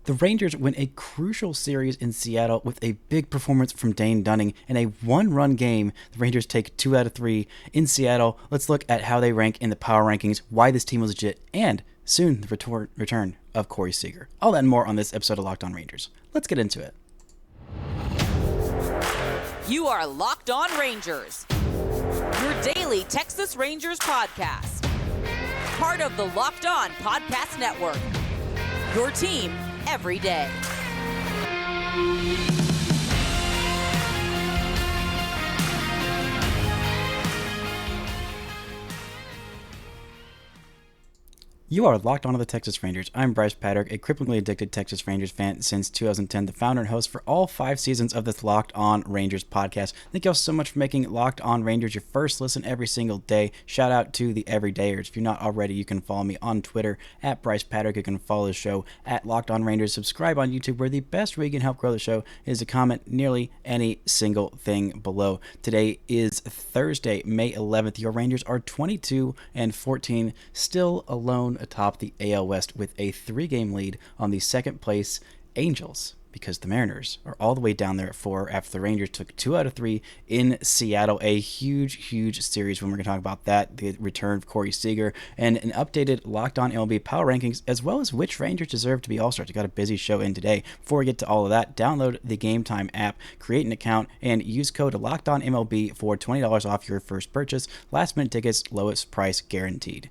The Rangers win a crucial series in Seattle with a big performance from Dane Dunning in a one-run game. The Rangers take 2 out of 3 in Seattle. Let's look at how they rank in the power rankings, why this team was legit, and soon the return of Corey Seager. All that and more on this episode of Locked On Rangers. Let's get into it. You are Locked On Rangers, your daily Texas Rangers podcast. Part of the Locked On Podcast Network, your team every day. You are locked onto the Texas Rangers. I'm Bryce Patrick, a cripplingly addicted Texas Rangers fan since 2010, the founder and host for all 5 seasons of this Locked On Rangers podcast. Thank you all so much for making Locked On Rangers your first listen every single day. Shout out to the everydayers. If you're not already, you can follow me on Twitter at Bryce Patrick. You can follow the show at Locked On Rangers. Subscribe on YouTube, where the best way you can help grow the show is to comment nearly any single thing below. Today is Thursday, May 11th. Your Rangers are 22-14, still alone atop the AL West with a 3-game lead on the second place Angels, because the Mariners are all the way down there at 4 after the Rangers took 2 out of 3 in Seattle. A huge series when we're going to talk about that, the return of Corey Seager, and an updated Locked On MLB power rankings, as well as which Rangers deserve to be All-Stars. We got a busy show in today. Before we get to all of that, download the Game Time app, create an account, and use code LOCKEDONMLB for $20 off your first purchase. Last-minute tickets, lowest price guaranteed.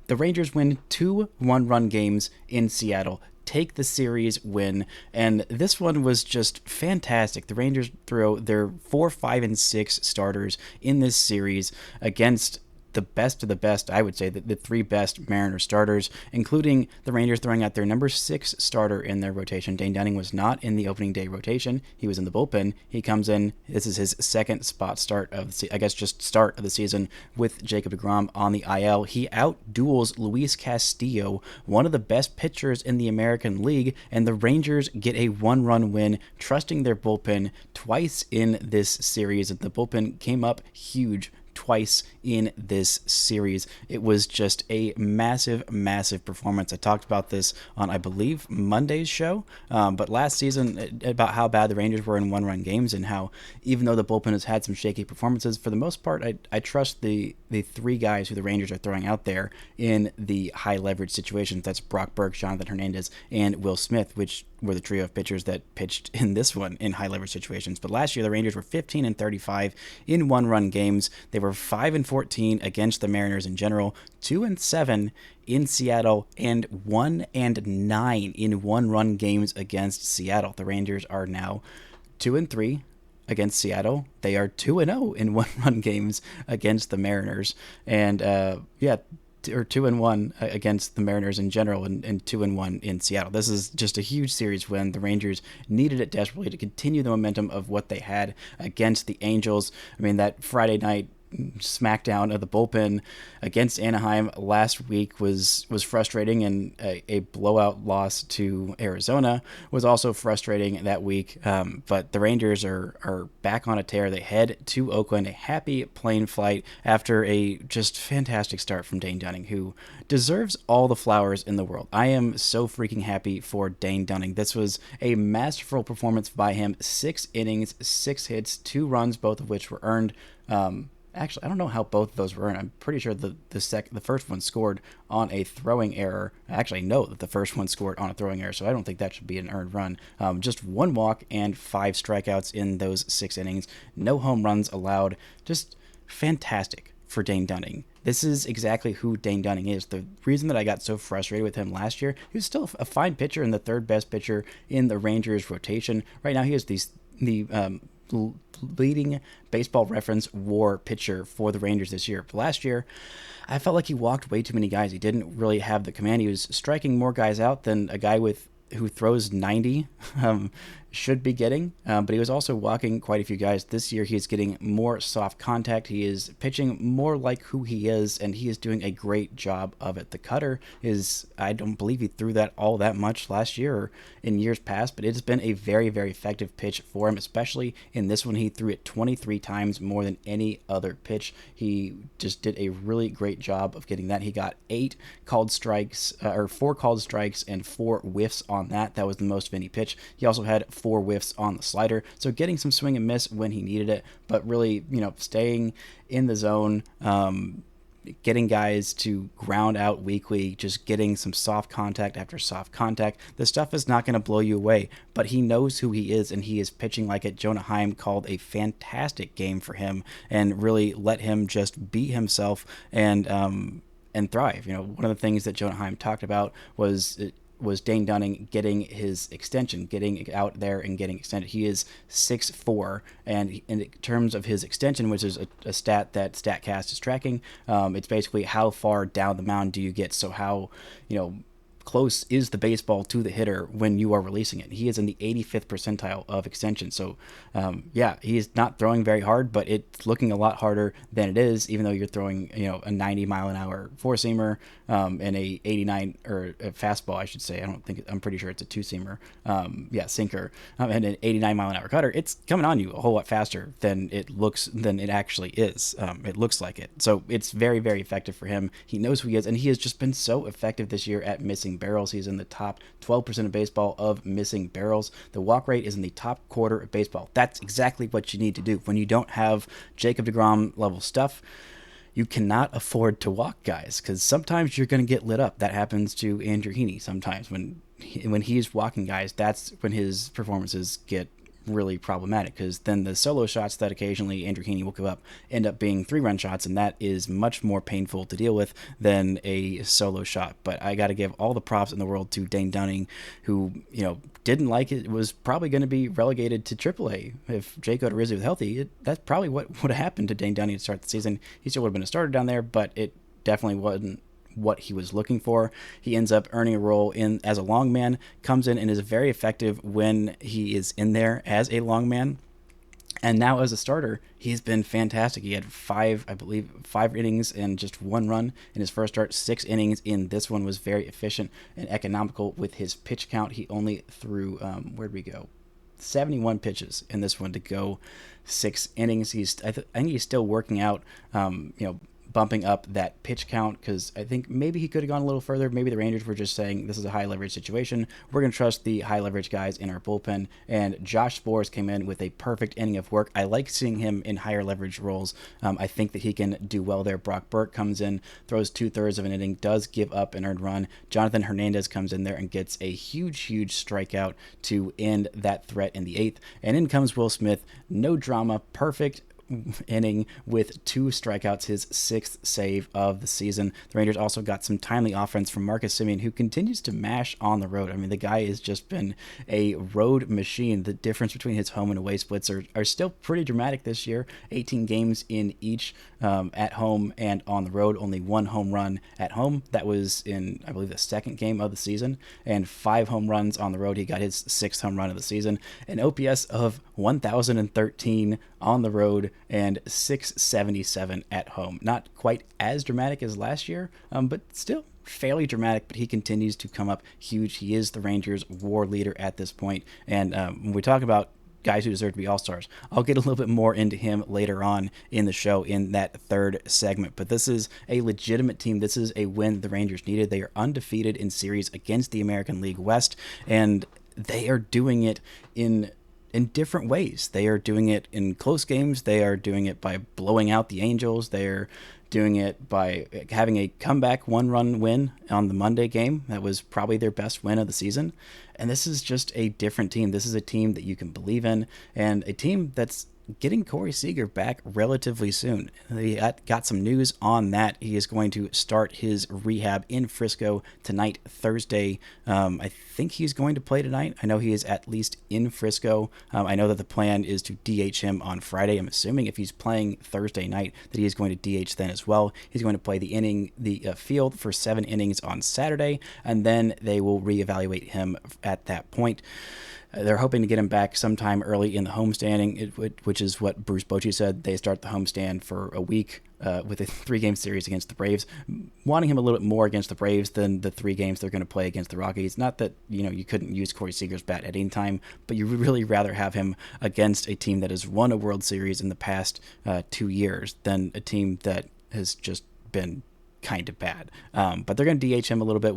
The Rangers win 2 one-run games in Seattle, take the series win, and this one was just fantastic. The Rangers throw their 4, 5, and 6 starters in this series against the best of the best, I would say, the 3 best Mariners starters, including the Rangers throwing out their number 6 starter in their rotation. Dane Dunning was not in the opening day rotation. He was in the bullpen. He comes in. This is his second spot start of the season with Jacob deGrom on the IL. He outduels Luis Castillo, one of the best pitchers in the American League, and the Rangers get a 1-run win, trusting their bullpen twice in this series. The bullpen came up huge twice in this series. It was just a massive performance. I talked about this on, I believe, Monday's show, but last season, about how bad the Rangers were in one-run games, and how even though the bullpen has had some shaky performances, for the most part, I trust the 3 guys who the Rangers are throwing out there in the high leverage situations. That's Brock Burke, Jonathan Hernandez, and Will Smith, which were the trio of pitchers that pitched in this one in high leverage situations. But last year, the Rangers were 15-35 in one-run games. They were 5-14 against the Mariners in general, 2-7 in Seattle, and 1-9 in one-run games against Seattle. The Rangers are now 2-3 against Seattle. They are 2-0 in one-run games against the Mariners, and or 2-1 against the Mariners in general, and 2-1 in Seattle. This is just a huge series when the Rangers needed it desperately to continue the momentum of what they had against the Angels. I mean, that Friday night smackdown of the bullpen against Anaheim last week was frustrating, and a blowout loss to Arizona was also frustrating that week. But the Rangers are back on a tear. They head to Oakland, a happy plane flight after a just fantastic start from Dane Dunning, who deserves all the flowers in the world. I am so freaking happy for Dane Dunning. This was a masterful performance by him. 6 innings, 6 hits, 2 runs, both of which were earned. Actually, I don't know how both of those were earned. I'm pretty sure the first one scored on a throwing error. I actually know that the first one scored on a throwing error, so I don't think that should be an earned run. Just 1 walk and 5 strikeouts in those 6 innings. No home runs allowed. Just fantastic for Dane Dunning. This is exactly who Dane Dunning is. The reason that I got so frustrated with him last year, he was still a fine pitcher and the 3rd best pitcher in the Rangers rotation. Right now, he is the leading Baseball Reference WAR pitcher for the Rangers this year. But last year, I felt like he walked way too many guys. He didn't really have the command. He was striking more guys out than a guy who throws 90. should be getting, but he was also walking quite a few guys. This year, he's getting more soft contact. He is pitching more like who he is, and he is doing a great job of it. The cutter is, I don't believe he threw that all that much last year or in years past, but it has been a very, very effective pitch for him, especially in this one. He threw it 23 times more than any other pitch. He just did a really great job of getting that. He got 4 called strikes and 4 whiffs on that. That was the most of any pitch. He also had 4 whiffs on the slider, so getting some swing and miss when he needed it, but really, staying in the zone, getting guys to ground out weakly, just getting some soft contact after soft contact. This stuff is not going to blow you away, but he knows who he is, and he is pitching like it. Jonah Heim called a fantastic game for him and really let him just be himself and thrive. One of the things that Jonah Heim talked about was Dane Dunning getting his extension, getting out there and getting extended. He is 6'4", and in terms of his extension, which is a stat that StatCast is tracking, it's basically how far down the mound do you get, so how, close is the baseball to the hitter when you are releasing it. He is in the 85th percentile of extension. So, he is not throwing very hard, but it's looking a lot harder than it is, even though you're throwing, a 90-mile-an-hour four-seamer and a 89, or a fastball, I should say. I'm pretty sure it's a two-seamer. Sinker, and an 89-mile-an-hour cutter. It's coming on you a whole lot faster than it actually is. It looks like it. So it's very, very effective for him. He knows who he is, and he has just been so effective this year at missing barrels. He's in the top 12% of baseball of missing barrels. The walk rate is in the top quarter of baseball. That's exactly what you need to do. When you don't have Jacob deGrom level stuff, you cannot afford to walk guys, because sometimes you're going to get lit up. That happens to Andrew Heaney sometimes. When he's walking guys, that's when his performances get really problematic, because then the solo shots that occasionally Andrew Heaney will give up end up being 3-run shots, and that is much more painful to deal with than a solo shot. But I got to give all the props in the world to Dane Dunning, who didn't like it, was probably going to be relegated to AAA if Jacob Rizzi was healthy. That's probably what would have happened to Dane Dunning to start the season. He still would have been a starter down there, but it definitely wasn't what he was looking for. He ends up earning a role in as a long man, comes in and is very effective when he is in there as a long man. And now as a starter, he's been fantastic. He had 5 innings and just 1 run in his first start. 6 innings in this one, was very efficient and economical with his pitch count. He only threw, 71 pitches in this one to go 6 innings. I think he's still working out, bumping up that pitch count, because I think maybe he could have gone a little further. Maybe the Rangers were just saying, this is a high leverage situation, we're going to trust the high leverage guys in our bullpen. And Josh Sborz came in with a perfect inning of work. I like seeing him in higher leverage roles. I think that he can do well there. Brock Burke comes in, throws 2/3 of an inning, does give up an earned run. Jonathan Hernandez comes in there and gets a huge strikeout to end that threat in the 8th. And in comes Will Smith. No drama, perfect inning with 2 strikeouts, his 6th save of the season. The Rangers also got some timely offense from Marcus Semien, who continues to mash on the road. I mean, the guy has just been a road machine. The difference between his home and away splits are still pretty dramatic this year. 18 games in each, at home and on the road. Only 1 home run at home. That was in, I believe, the 2nd game of the season. And 5 home runs on the road. He got his 6th home run of the season. An OPS of 1,013 on the road and 677 at home. Not quite as dramatic as last year, but still fairly dramatic. But he continues to come up huge. He is the Rangers' WAR leader at this point. And when we talk about guys who deserve to be all-stars, I'll get a little bit more into him later on in the show in that 3rd segment. But this is a legitimate team. This is a win the Rangers needed. They are undefeated in series against the American League West, and they are doing it in different ways. They are doing it in close games. They are doing it by blowing out the Angels. They're doing it by having a comeback 1-run win on the Monday game. That was probably their best win of the season. And this is just a different team. This is a team that you can believe in, and a team that's getting Corey Seager back relatively soon. He got some news on that. He is going to start his rehab in Frisco tonight, Thursday. I think he's going to play tonight. I know he is at least in Frisco. I know that the plan is to DH him on Friday. I'm assuming if he's playing Thursday night that he is going to DH then as well. He's going to play the field for 7 innings on Saturday, and then they will reevaluate him at that point. They're hoping to get him back sometime early in the homestand, which is what Bruce Bochy said. They start the homestand for a week with a 3-game series against the Braves, wanting him a little bit more against the Braves than the 3 games they're going to play against the Rockies. Not that, you couldn't use Corey Seager's bat at any time, but you would really rather have him against a team that has won a World Series in the past 2 years than a team that has just been kind of bad. But they're going to DH him a little bit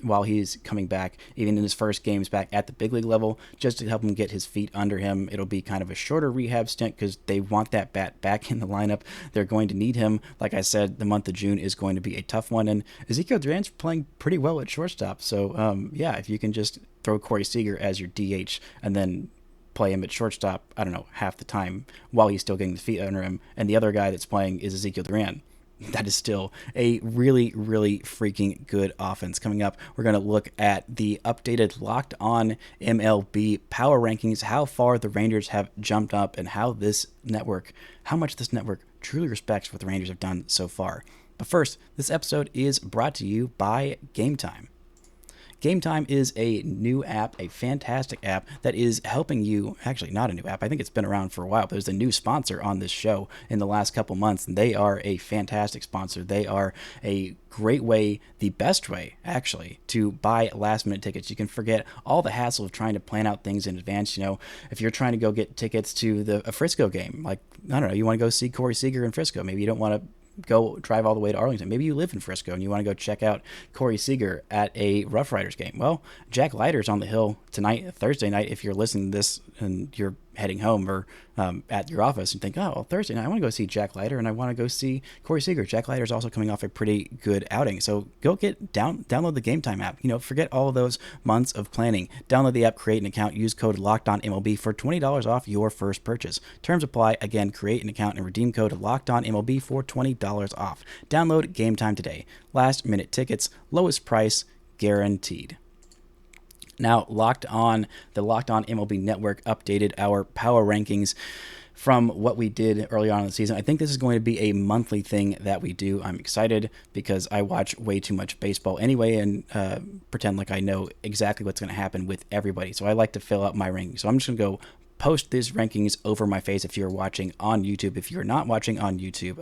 while he's coming back, even in his first games back at the big league level, just to help him get his feet under him. It'll be kind of a shorter rehab stint because they want that bat back in the lineup. They're going to need him. Like I said, the month of June is going to be a tough one, and Ezekiel Duran's playing pretty well at shortstop. So if you can just throw Corey Seager as your DH and then play him at shortstop, I don't know, half the time while he's still getting the feet under him, and the other guy that's playing is Ezekiel Duran, that is still a really, really freaking good offense. Coming up, we're going to look at the updated Locked On MLB power rankings, how far the Rangers have jumped up, and how much this network truly respects what the Rangers have done so far. But first, this episode is brought to you by Game Time. Game Time is a new app, a fantastic app that is helping you. Actually, not a new app. I think it's been around for a while, but there's a new sponsor on this show in the last couple months, and they are a fantastic sponsor. They are a great way, the best way, actually, to buy last-minute tickets. You can forget all the hassle of trying to plan out things in advance. If you're trying to go get tickets to a Frisco game, like, I don't know, you want to go see Corey Seager in Frisco. Maybe you don't want to go drive all the way to Arlington. Maybe you live in Frisco and you want to go check out Corey Seager at a Rough Riders game. Well, Jack Leiter's on the hill tonight, Thursday night, if you're listening to this and you're heading home or at your office and think, oh, well, Thursday night, I want to go see Jack Leiter and I want to go see Corey Seager. Jack Leiter's also coming off a pretty good outing. So go download the Game Time app. Forget all of those months of planning. Download the app, create an account, use code LOCKEDONMLB for $20 off your first purchase. Terms apply. Again, create an account and redeem code LOCKEDONMLB for $20 off. Download Game Time today. Last minute tickets, lowest price, guaranteed. Now, the Locked On MLB Network updated our power rankings from what we did early on in the season. I think this is going to be a monthly thing that we do. I'm excited because I watch way too much baseball anyway and pretend like I know exactly what's going to happen with everybody. So I like to fill out my rankings. So I'm just going to go post these rankings over my face if you're watching on YouTube. If you're not watching on YouTube,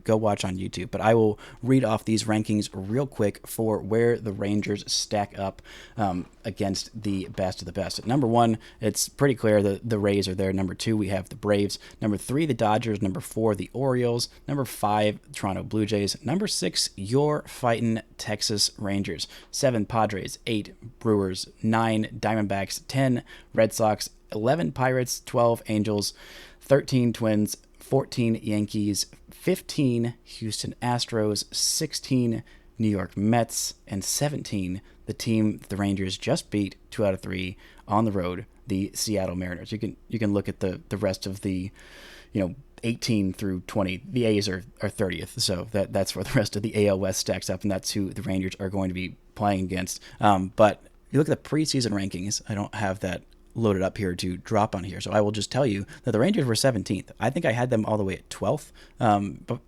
go watch on YouTube. But I will read off these rankings real quick for where the Rangers stack up against the best of the best. At number 1, it's pretty clear the Rays are there. Number 2, we have the Braves. Number 3, the Dodgers. Number 4, the Orioles. Number 5, Toronto Blue Jays. Number 6, your fighting Texas Rangers. 7, Padres. 8, Brewers. 9, Diamondbacks. 10, Red Sox. 11, Pirates. 12, Angels. 13, Twins. 14, Yankees. 15, Houston Astros. 16, New York Mets. And 17, the team the Rangers just beat 2 out of 3 on the road, the Seattle Mariners. You can look at the rest of the 18 through 20. The A's are 30th, so that's where the rest of the AL West stacks up, and that's who the Rangers are going to be playing against. But you look at the preseason rankings. I don't have that loaded up here to drop on here, so I will just tell you that the Rangers were 17th. I think I had them all the way at 12th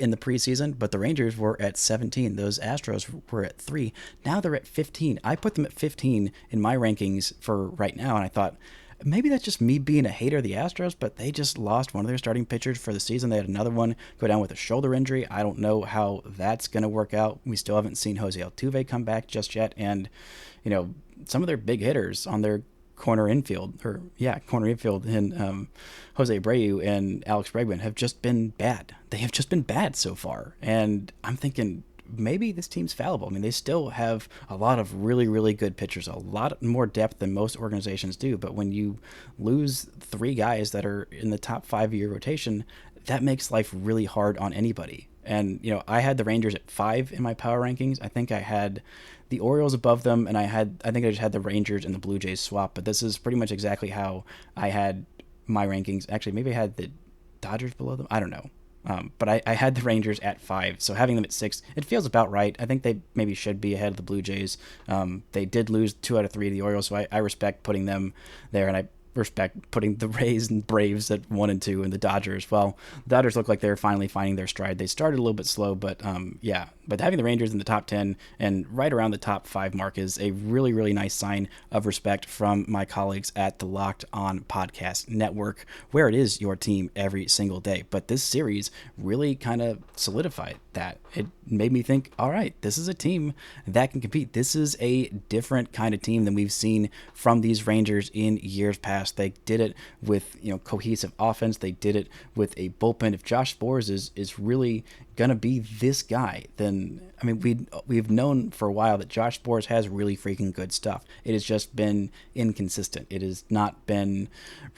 in the preseason, but the Rangers were at 17. Those Astros were at 3. Now they're at 15. I put them at 15 in my rankings for right now, and I thought maybe that's just me being a hater of the Astros, but they just lost one of their starting pitchers for the season. They had another one go down with a shoulder injury. I don't know how that's going to work out. We still haven't seen Jose Altuve come back just yet, and some of their big hitters on their corner infield in Jose Abreu and Alex Bregman have just been bad. They have just been bad so far. And I'm thinking maybe this team's fallible. I mean, they still have a lot of really, really good pitchers, a lot more depth than most organizations do. But when you lose 3 guys that are in the top 5 of your rotation, that makes life really hard on anybody. And, I had the Rangers at 5 in my power rankings. I think I had the Orioles above them, and I think I just had the Rangers and the Blue Jays swap. But this is pretty much exactly how I had my rankings. Actually, maybe I had the Dodgers below them. I don't know. But I had the Rangers at 5, so having them at 6, it feels about right. I think they maybe should be ahead of the Blue Jays. They did lose 2 out of 3 to the Orioles, so I respect putting them there, and I respect putting the Rays and Braves at 1 and 2, and the Dodgers. Well, the Dodgers look like they're finally finding their stride. They started a little bit slow, but But having the Rangers in the top 10 and right around the top 5 mark is a really, really nice sign of respect from my colleagues at the Locked On Podcast Network, where it is your team every single day. But this series really kind of solidified that. It made me think, all right, this is a team that can compete. This is a different kind of team than we've seen from these Rangers in years past. They did it with, cohesive offense. They did it with a bullpen. If Josh Sborz is really going to be this guy, then, we've known for a while that Josh Sborz has really freaking good stuff. It has just been inconsistent. It has not been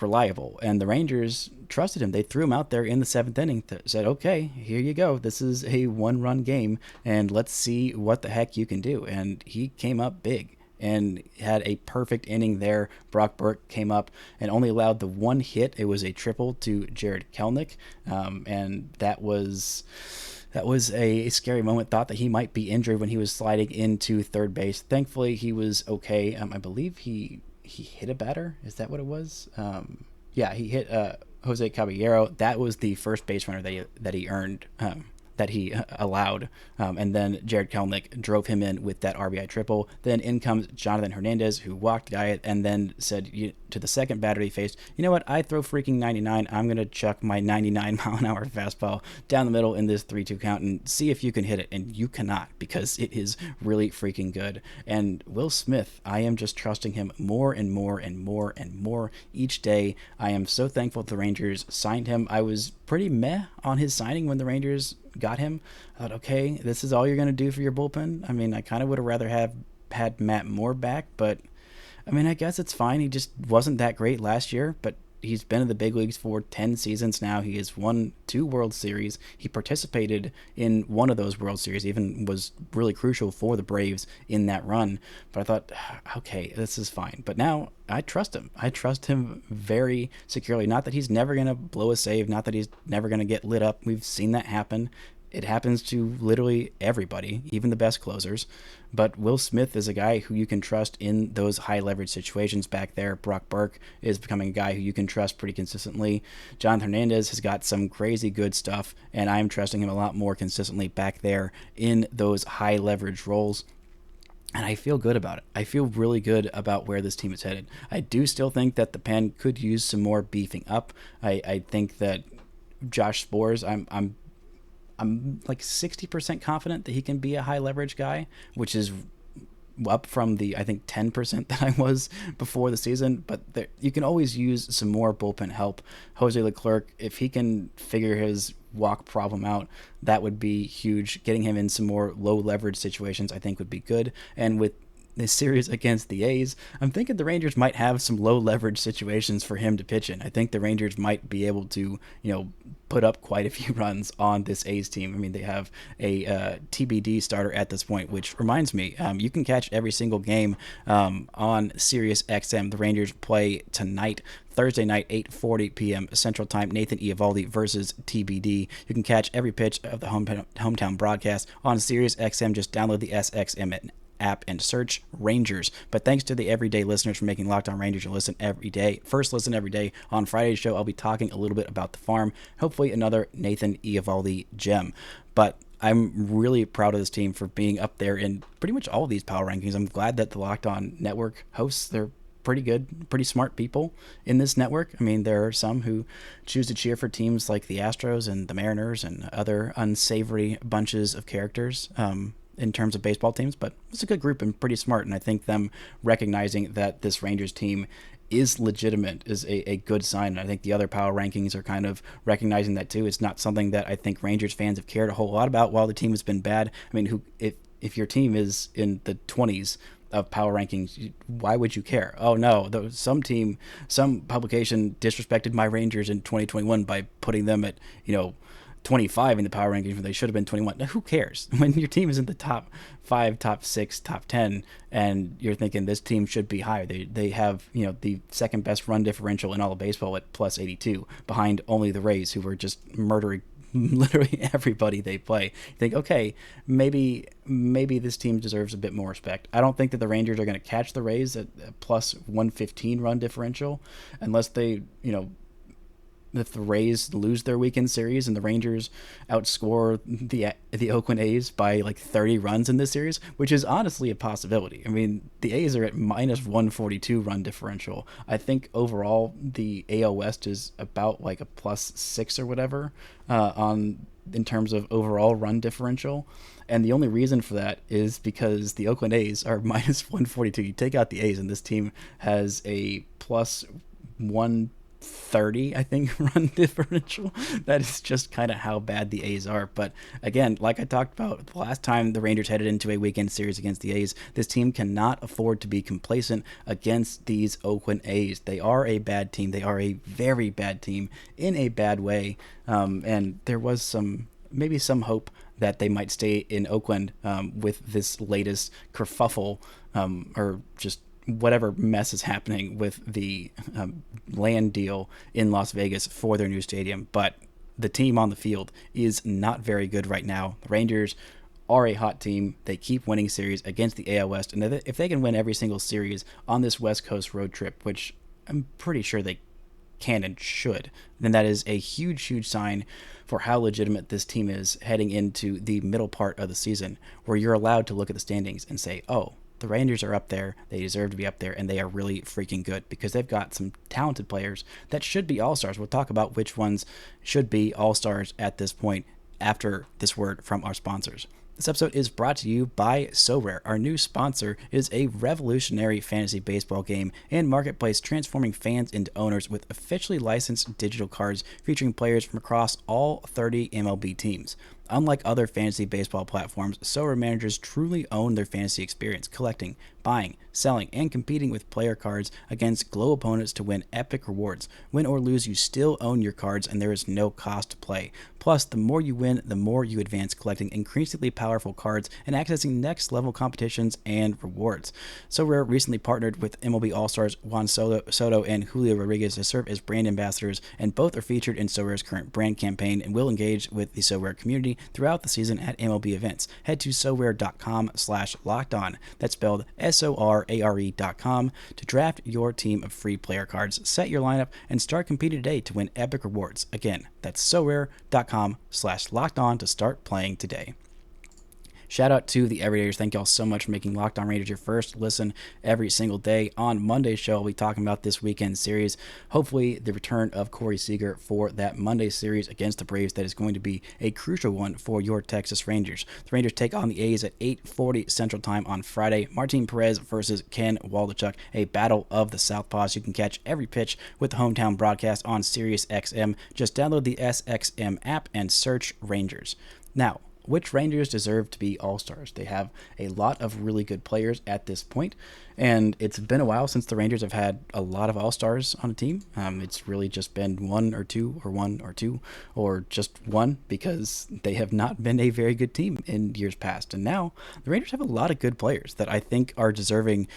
reliable. And the Rangers trusted him. They threw him out there in the 7th inning, said, okay, here you go. This is a 1-run game, and let's see what the heck you can do. And he came up big and had a perfect inning there. Brock Burke came up and only allowed the 1 hit. It was a triple to Jared Kelenic, and that was a scary moment. Thought that he might be injured when he was sliding into third base. Thankfully, he was okay. I believe he hit a batter. Is that what it was? Yeah, he hit Jose Caballero. That was the first base runner that he earned. That he allowed, and then Jared Kelenic drove him in with that RBI triple. Then in comes Jonathan Hernandez, who walked Guy and then said to the second batter he faced, you know what, I throw freaking 99. I'm going to chuck my 99-mile-an-hour fastball down the middle in this 3-2 count and see if you can hit it. And you cannot, because it is really freaking good. And Will Smith, I am just trusting him more and more and more and more each day. I am so thankful the Rangers signed him. I was pretty meh on his signing when the Rangers got him. I thought, okay, this is all you're going to do for your bullpen? I kind of would have rather have had Matt Moore back, but I guess it's fine. He just wasn't that great last year, but he's been in the big leagues for 10 seasons now. He has won 2 World Series. He participated in one of those World Series, even was really crucial for the Braves in that run. But I thought, okay, this is fine. But now I trust him. I trust him very securely. Not that he's never going to blow a save, not that he's never going to get lit up. We've seen that happen. It happens to literally everybody, even the best closers. But Will Smith is a guy who you can trust in those high leverage situations back there. Brock Burke is becoming a guy who you can trust pretty consistently. John Hernandez has got some crazy good stuff, and I'm trusting him a lot more consistently back there in those high leverage roles. And I feel good about it. I feel really good about where this team is headed. I do still think that the pen could use some more beefing up. I think that Josh Sborz, I'm like 60% confident that he can be a high leverage guy, which is up from the, I think, 10% that I was before the season. But you can always use some more bullpen help. Jose Leclerc, if he can figure his walk problem out, that would be huge. Getting him in some more low leverage situations, I think, would be good. And with this series against the A's, I'm thinking the Rangers might have some low leverage situations for him to pitch in. I think the Rangers might be able to, put up quite a few runs on this A's team. They have a TBD starter at this point, which reminds me, you can catch every single game on Sirius XM. The Rangers play tonight, Thursday night, 8:40 p.m. Central Time. Nathan Eovaldi versus TBD. You can catch every pitch of the hometown broadcast on Sirius XM. Just download the SXM app and search Rangers. But thanks to the everyday listeners for making Locked On Rangers your listen every day. First listen every day. On Friday's show, I'll be talking a little bit about the farm. Hopefully another Nathan Eovaldi gem. But I'm really proud of this team for being up there in pretty much all of these power rankings. I'm glad that the Locked On Network hosts, they're pretty good, pretty smart people in this network. There are some who choose to cheer for teams like the Astros and the Mariners and other unsavory bunches of characters in terms of baseball teams, but it's a good group and pretty smart. And I think them recognizing that this Rangers team is legitimate is a good sign. And I think the other power rankings are kind of recognizing that too. It's not something that I think Rangers fans have cared a whole lot about while the team has been bad. If your team is in the 20s of power rankings, why would you care? Oh no, some publication disrespected my Rangers in 2021 by putting them at 25 in the power rankings when they should have been 21. Now, who cares? When your team is in the top 5, top 6, top 10, and you're thinking this team should be higher. They have the second best run differential in all of baseball at plus 82, behind only the Rays, who were just murdering literally everybody they play. You think, okay, maybe this team deserves a bit more respect. I don't think that the Rangers are going to catch the Rays at plus 115 run differential unless they if the Rays lose their weekend series and the Rangers outscore the Oakland A's by like 30 runs in this series, which is honestly a possibility. I mean, the A's are at minus 142 run differential. I think overall the AL West is about like a plus 6 or whatever in terms of overall run differential. And the only reason for that is because the Oakland A's are minus 142. You take out the A's and this team has a plus 130, I think, run differential. That is just kind of how bad the A's are. But again, like I talked about the last time the Rangers headed into a weekend series against the A's, this team cannot afford to be complacent against these Oakland A's. They are a bad team. They are a very bad team in a bad way. And there was maybe some hope that they might stay in Oakland with this latest kerfuffle or just whatever mess is happening with the land deal in Las Vegas for their new stadium. But the team on the field is not very good right now. The Rangers are a hot team. They keep winning series against the AL West. And if they can win every single series on this West Coast road trip, which I'm pretty sure they can and should, then that is a huge, huge sign for how legitimate this team is heading into the middle part of the season, where you're allowed to look at the standings and say, oh, the Rangers are up there, they deserve to be up there, and they are really freaking good because they've got some talented players that should be all-stars. We'll talk about which ones should be all-stars at this point after this word from our sponsors. This episode is brought to you by Sorare. Our new sponsor is a revolutionary fantasy baseball game and marketplace transforming fans into owners with officially licensed digital cards featuring players from across all 30 MLB teams. Unlike other fantasy baseball platforms, Sorare managers truly own their fantasy experience, collecting, buying, selling, and competing with player cards against global opponents to win epic rewards. Win or lose, you still own your cards, and there is no cost to play. Plus, the more you win, the more you advance, collecting increasingly powerful cards and accessing next-level competitions and rewards. Sorare recently partnered with MLB All-Stars Juan Soto and Julio Rodriguez to serve as brand ambassadors, and both are featured in Sorare's current brand campaign and will engage with the Sorare community throughout the season at MLB events. Head to Sorare.com/lockedon. That's spelled SORARE.com to draft your team of free player cards, set your lineup, and start competing today to win epic rewards. Again, that's Sorare.com/lockedon to start playing today. Shout out to the Everydayers. Thank y'all so much for making Locked On Rangers your first listen every single day. On Monday's show, we'll be talking about this weekend series. Hopefully, the return of Corey Seager for that Monday series against the Braves. That is going to be a crucial one for your Texas Rangers. The Rangers take on the A's at 8:40 Central Time on Friday. Martin Perez versus Ken Waldichuk, a battle of the Southpaws. You can catch every pitch with the hometown broadcast on Sirius XM. Just download the SXM app and search Rangers. Now, which Rangers deserve to be all-stars? They have a lot of really good players at this point, and it's been a while since the Rangers have had a lot of all-stars on a team. It's really just been one or two, or just one, because they have not been a very good team in years past. And now the Rangers have a lot of good players that I think are deserving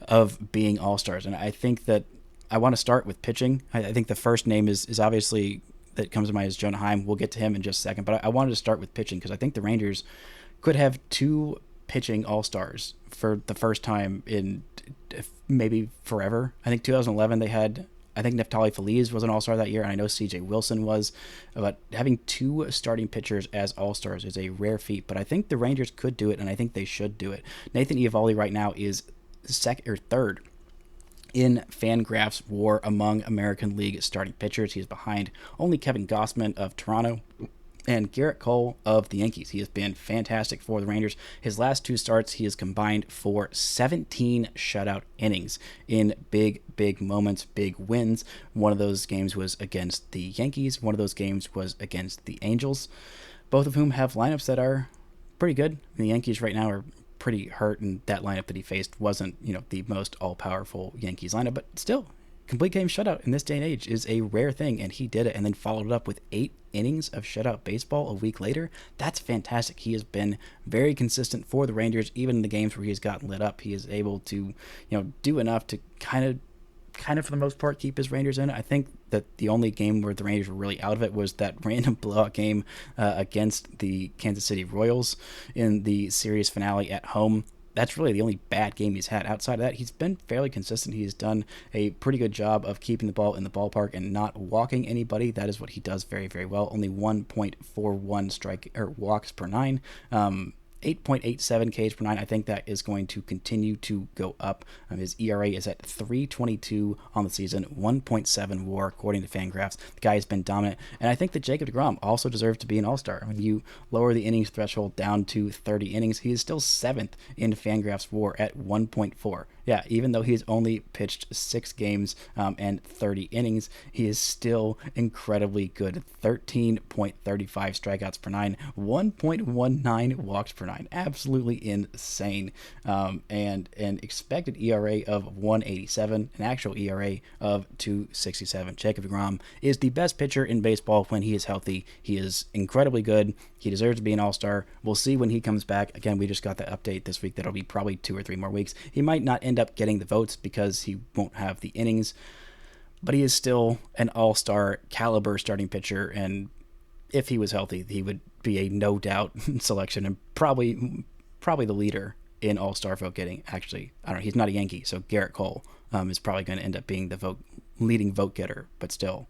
of being all-stars. And I think that I want to start with pitching. I think the first name is obviously that comes to mind is Jonah Heim. We'll get to him in just a second, but I wanted to start with pitching because I think the Rangers could have two pitching all-stars for the first time in maybe forever. I think 2011 they had, I think Neftali Feliz was an all-star that year, and I know CJ Wilson was, but having two starting pitchers as all-stars is a rare feat, but I think the Rangers could do it, and I think they should do it. Nathan Eovaldi right now is second or third in Fangraph's war among American League starting pitchers. He is behind only Kevin Gausman of Toronto and Garrett Cole of the Yankees. He has been fantastic for the Rangers. His last two starts, he has combined for 17 shutout innings in big moments, big wins. One of those games was against the Yankees. One of those games was against the Angels, both of whom have lineups that are pretty good. The Yankees right now are pretty hurt, and that lineup that he faced wasn't, the most all-powerful Yankees lineup, but still, complete game shutout in this day and age is a rare thing, and he did it, and then followed it up with 8 innings of shutout baseball a week later. That's fantastic. He has been very consistent for the Rangers, even in the games where he has gotten lit up. He is able to, do enough to kind of for the most part keep his Rangers in it. I think that the only game where the Rangers were really out of it was that random blowout game against the Kansas City Royals in the series finale at home. that's really the only bad game he's had. Outside of that, he's been fairly consistent. He's done a pretty good job of keeping the ball in the ballpark and not walking anybody. That is what he does very, very well. Only 1.41 strike or walks per nine. 8.87 Ks per nine. I think that is going to continue to go up. His ERA is at 3.22 on the season, 1.7 WAR according to Fangraphs. The guy has been dominant, and I think that Jacob deGrom also deserves to be an All-Star. When you lower the innings threshold down to 30 innings, he is still 7th in Fangraphs WAR at 1.4. Yeah, even though he's only pitched 6 games and 30 innings, he is still incredibly good. 13.35 strikeouts per nine, 1.19 walks per nine. Absolutely insane. And an expected ERA of 187, an actual ERA of 267. Jacob deGrom is the best pitcher in baseball when he is healthy. He is incredibly good. He deserves to be an All-Star. We'll see when he comes back. Again, we just got the update this week. That'll be probably 2 or 3 more weeks. He might not end up getting the votes because he won't have the innings, but he is still an all-star caliber starting pitcher, and if he was healthy, he would be a no doubt selection and probably the leader in all-star vote getting. Actually, I don't know, he's not a Yankee, so Garrett Cole is probably going to end up being the leading vote getter, but still,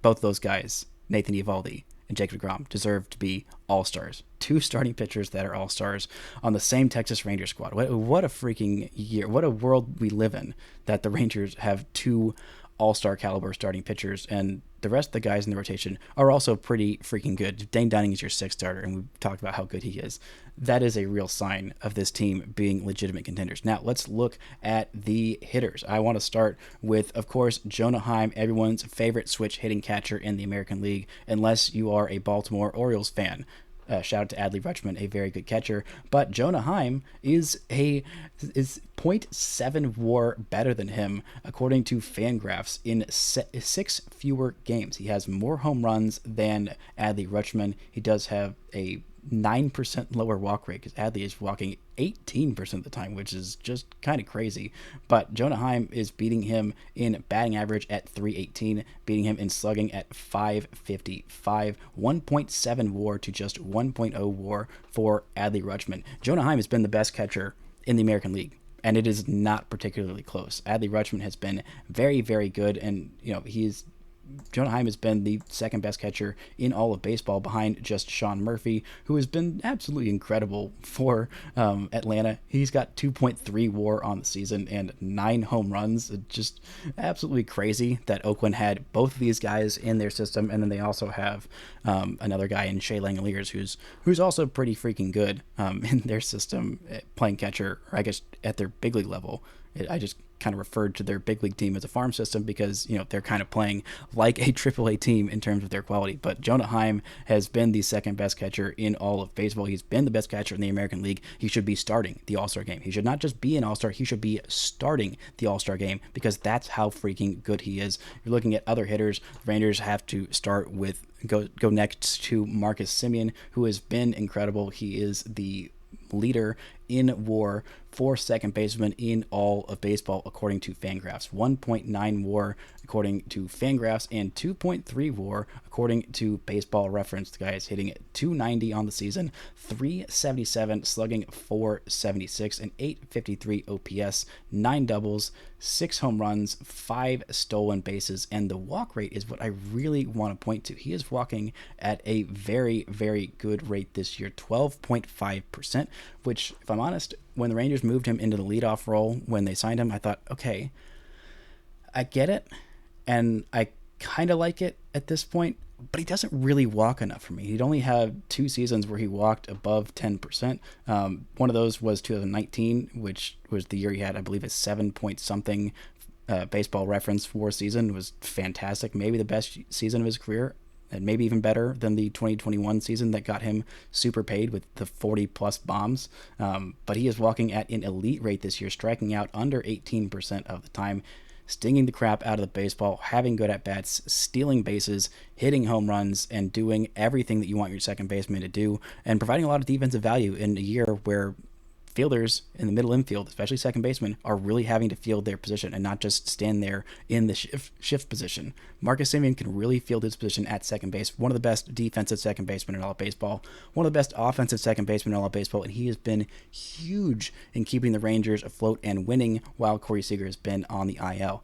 both those guys, Nathan Eovaldi and Jacob deGrom, deserve to be all-stars. 2 starting pitchers that are all-stars on the same Texas Rangers squad. What a freaking year. What a world we live in that the Rangers have 2 all-star caliber starting pitchers, and the rest of the guys in the rotation are also pretty freaking good. Dane Dunning is your 6th starter, and we've talked about how good he is. That is a real sign of this team being legitimate contenders. Now, let's look at the hitters. I want to start with, of course, Jonah Heim, everyone's favorite switch hitting catcher in the American League, unless you are a Baltimore Orioles fan. Shout out to Adley Rutschman, a very good catcher. But Jonah Heim is 0.7 WAR better than him, according to Fangraphs, in 6 fewer games. He has more home runs than Adley Rutschman. He does have a 9% lower walk rate because Adley is walking 18% of the time, which is just kind of crazy. But Jonah Heim is beating him in batting average at 318, beating him in slugging at 555, 1.7 WAR to just 1.0 WAR for Adley Rutschman. Jonah Heim has been the best catcher in the American League, and it is not particularly close. Adley Rutschman has been very, very good, and Jonah Heim has been the 2nd best catcher in all of baseball behind just Sean Murphy, who has been absolutely incredible for Atlanta. He's got 2.3 WAR on the season and 9 home runs. It's just absolutely crazy that Oakland had both of these guys in their system, and then they also have another guy in Shea Langeliers who's also pretty freaking good in their system playing catcher, or I guess at their big league level. I just kind of referred to their big league team as a farm system because, they're kind of playing like a AAA team in terms of their quality. But Jonah Heim has been the 2nd best catcher in all of baseball. He's been the best catcher in the American League. He should be starting the All-Star game. He should not just be an All-Star. He should be starting the All-Star game because that's how freaking good he is. You're looking at other hitters. The Rangers have to start with go next to Marcus Semien, who has been incredible. He is the leader in WAR for 2nd baseman in all of baseball, according to Fangraphs. 1.9 WAR according to Fangraphs and 2.3 WAR according to Baseball Reference. The guy is hitting 290 on the season, 377 slugging, 476, and 853 OPS, 9 doubles, 6 home runs, 5 stolen bases, and the walk rate is what I really want to point to. He is walking at a very, very good rate this year, 12.5%, which, if I'm honest, when the Rangers moved him into the leadoff role when they signed him, I thought, okay, I get it, and I kind of like it at this point, but he doesn't really walk enough for me. He'd only had 2 seasons where he walked above 10%. One of those was 2019, which was the year he had, I believe, a 7-point-something Baseball Reference WAR season. It was fantastic, maybe the best season of his career, and maybe even better than the 2021 season that got him super paid with the 40-plus bombs. But he is walking at an elite rate this year, striking out under 18% of the time, stinging the crap out of the baseball, having good at-bats, stealing bases, hitting home runs, and doing everything that you want your 2nd baseman to do, and providing a lot of defensive value in a year where fielders in the middle infield, especially second basemen, are really having to field their position and not just stand there in the shift position. Marcus Semien can really field his position at second base. One of the best defensive second basemen in all of baseball. One of the best offensive second basemen in all of baseball, and he has been huge in keeping the Rangers afloat and winning while Corey Seager has been on the IL.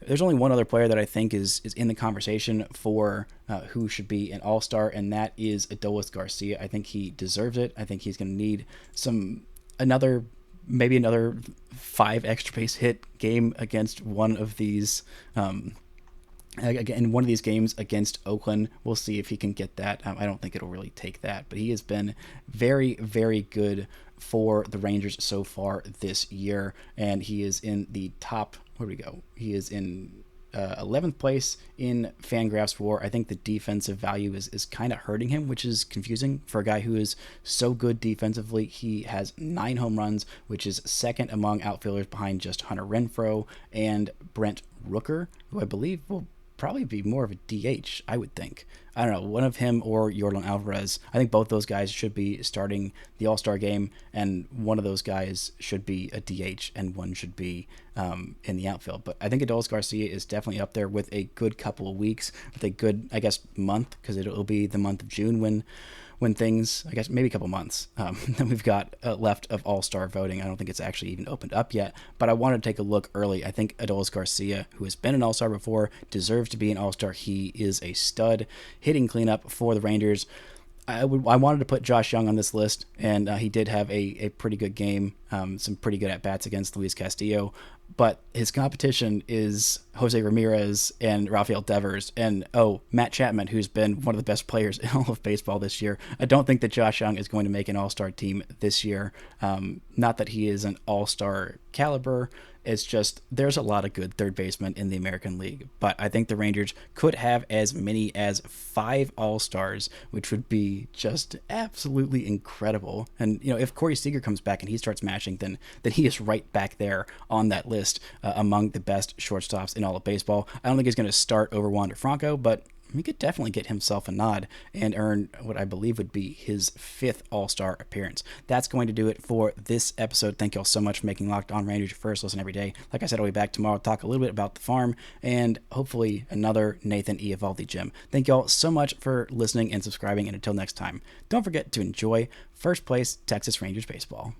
There's only one other player that I think is in the conversation for who should be an all-star, and that is Adolis Garcia. I think he deserves it. I think he's going to need another 5 extra base hit game against one of these in one of these games against Oakland. We'll see if he can get that. I don't think it'll really take that, but he has been very, very good for the Rangers so far this year, and he is in the top, where do we go? He is in 11th place in Fangraphs WAR. I think the defensive value is kind of hurting him, which is confusing for a guy who is so good defensively. He has 9 home runs, which is second among outfielders behind just Hunter Renfroe and Brent Rooker, who I believe will probably be more of a DH, I would think. I don't know, one of him or Yordan Alvarez. I think both those guys should be starting the All-Star game, and one of those guys should be a DH, and one should be in the outfield. But I think Adolis Garcia is definitely up there with a good couple of weeks, with a good, I guess, month, because it'll be the month of June when things, I guess, maybe a couple months that we've got left of all-star voting. I don't think it's actually even opened up yet, but I wanted to take a look early. I think Adolis Garcia, who has been an all-star before, deserves to be an all-star. He is a stud hitting cleanup for the Rangers. I wanted to put Josh Jung on this list, and he did have a pretty good game, some pretty good at-bats against Luis Castillo, but his competition is Jose Ramirez and Rafael Devers and, Matt Chapman, who's been one of the best players in all of baseball this year. I don't think that Josh Jung is going to make an all-star team this year. Not that he is an all-star caliber. It's just there's a lot of good third basemen in the American League, but I think the Rangers could have as many as 5 all-stars, which would be just absolutely incredible. And if Corey Seager comes back and he starts mashing, then he is right back there on that list among the best shortstops in all of baseball. I don't think he's going to start over Wander Franco, but he could definitely get himself a nod and earn what I believe would be his 5th All-Star appearance. That's going to do it for this episode. Thank you all so much for making Locked On Rangers your first listen every day. Like I said, I'll be back tomorrow to talk a little bit about the farm and hopefully another Nathan Eovaldi gem. Thank you all so much for listening and subscribing, and until next time, don't forget to enjoy first place Texas Rangers baseball.